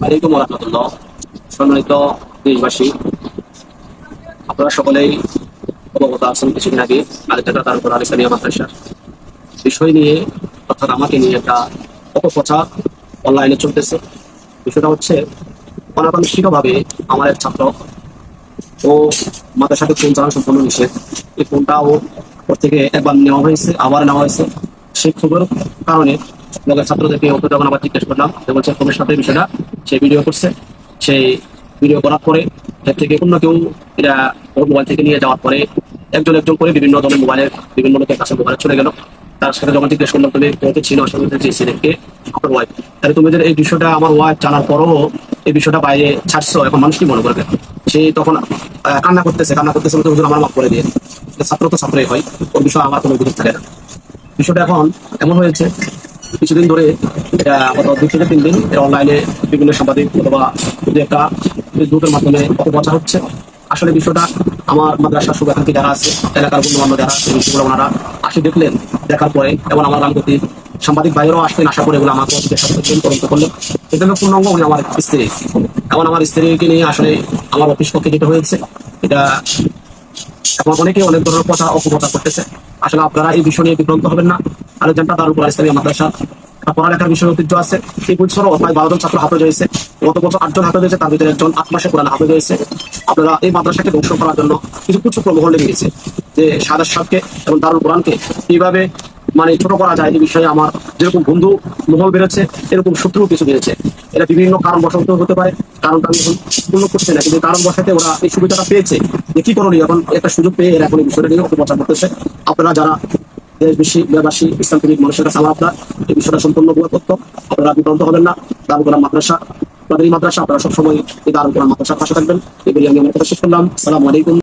ওয়ালাইকুম রহমতুল্লাহ। সম্মানিত দেশবাসী, আপনারা সকলেই অবগত আছেন কিছুদিন আগে আরেকটা তার উপর আলিসানিয়া মাদ্রাসার বিষয় নিয়ে, অর্থাৎ আমাকে নিয়ে একটা অপপ্রচার অনলাইনে চলতেছে। বিষয়টা হচ্ছে অনাকাঙ্ক্ষিতভাবে আমার এক ছাত্র, ও মাদ্রাসাকে ফোন চালানো সম্পূর্ণ নিষেধ। এই ফোনটাও ওর থেকে একবার নেওয়া হয়েছে, আবার নেওয়া হয়েছে। সেই খবর কারণে লগের ছাত্রদেরকে ওকে যখন আবার জিজ্ঞেস করলাম, সে বলছে ফোনের সাথে বিষয়টা সে ভিডিও করছে। সেই ভিডিও করার পরে এর থেকে অন্য কেউ এটা ওর মোবাইল থেকে নিয়ে যাওয়ার পরে একজন একজন করে বিভিন্ন ধরনের মোবাইলের বিভিন্ন লোকের কাছে মোবাইলে চলে গেল। তার সাথে যখন জিজ্ঞেস করলাম তুমি ওকে ছিল আসলে যে ছেলেকে আপনার ওয়াইফ, তাহলে তোমাদের এই বিষয়টা আমার ওয়াইফ জানার পরও এই বিষয়টা বাইরে ছাড়ছো, এখন মানুষ কি মনে করবে? সে তখন কান্না করতেছে বলতে হুজুর আমার মাফ করে দিয়ে। ছাত্র তো ছাত্রই হয়, ওর বিষয়ে আমার কোনো অভিযোগ থাকে না। বিষয়টা এখন এমন হয়েছে, কিছুদিন ধরে এটা গত 2 থেকে 3 দিন অনলাইনে বিভিন্ন সাংবাদিক অথবা একটা গ্রুপের মাধ্যমে অপপ্রচার হচ্ছে। আসলে বিষয়টা আমার মাদ্রাসার শুভাকাঙ্ক্ষী যারা আছে, এলাকার বন্ধুবান্ধব যারা আছে, বিষয়গুলো ওনারা আসে দেখলেন। দেখার পরে এবং আমার রামগতি সাংবাদিক ভাইয়েরাও আসলেন, আশা করে এগুলো আমাকে তদন্ত করলেন। এটা পূর্ণাঙ্গ উনি আমার স্ত্রী। এখন আমার স্ত্রীকে নিয়ে আসলে আমার অফিস পক্ষে যেটা হয়েছে, এটা এখন অনেকে অনেক ধরনের কথা অপপ্রচার করতেছে। আসলে আপনারা এই বিষয় নিয়ে বিভ্রান্ত হবেন না। আলেকজান্ডার দারুল কুরআন ইসলামিয়া মাদ্রাসা পড়ালেখার বিষয় ঐতিহ্য আছে। এই বছরও প্রায় 12 জন ছাত্র হাফেজ হয়েছে। গত বছর 8 জন হাফেজ হয়েছে, তার ভিতরে একজন 8 মাসে কোরআন হাফেজ হয়েছে। আপনারা এই মাদ্রাসাকে ধ্বংস করার জন্য কিছু কিছু প্রলোভন লেগে গেছে যে সাদাত সাহকে এবং দারুল কোরআনকে কিভাবে ছোট করা যায়। এই বিষয়ে আমার যেরকম বন্ধু মহল বেড়েছে, এরকম শত্রু কিছু বেড়েছে। এটা বিভিন্ন কারণ বশত হতে পারে, কারণটা আমি এখন উল্লেখ করছি না, কিন্তু কারণ বসাতে ওরা এই সুবিধাটা পেয়েছে যে কি করণীয়, এখন একটা সুযোগ পেয়ে এরা এখন এই বিষয়টা নিয়ে অপপ্রচার করতেছে। আপনারা যারা দেশবাসী ইসলাম প্রেমিক মানুষের কাছে আমার আপনার এই বিষয়টা সম্পূর্ণ তথ্য, আপনারা বিভ্রান্ত হবেন না। দারুল কোরআন মাদ্রাসা, আপনাদের এই মাদ্রাসা, আপনারা সবসময় এই দারুল কোরআন মাদ্রাসার পাশে থাকবেন। এগুলি আমি আমার কথা শেষ করলাম। আসসালামু আলাইকুম।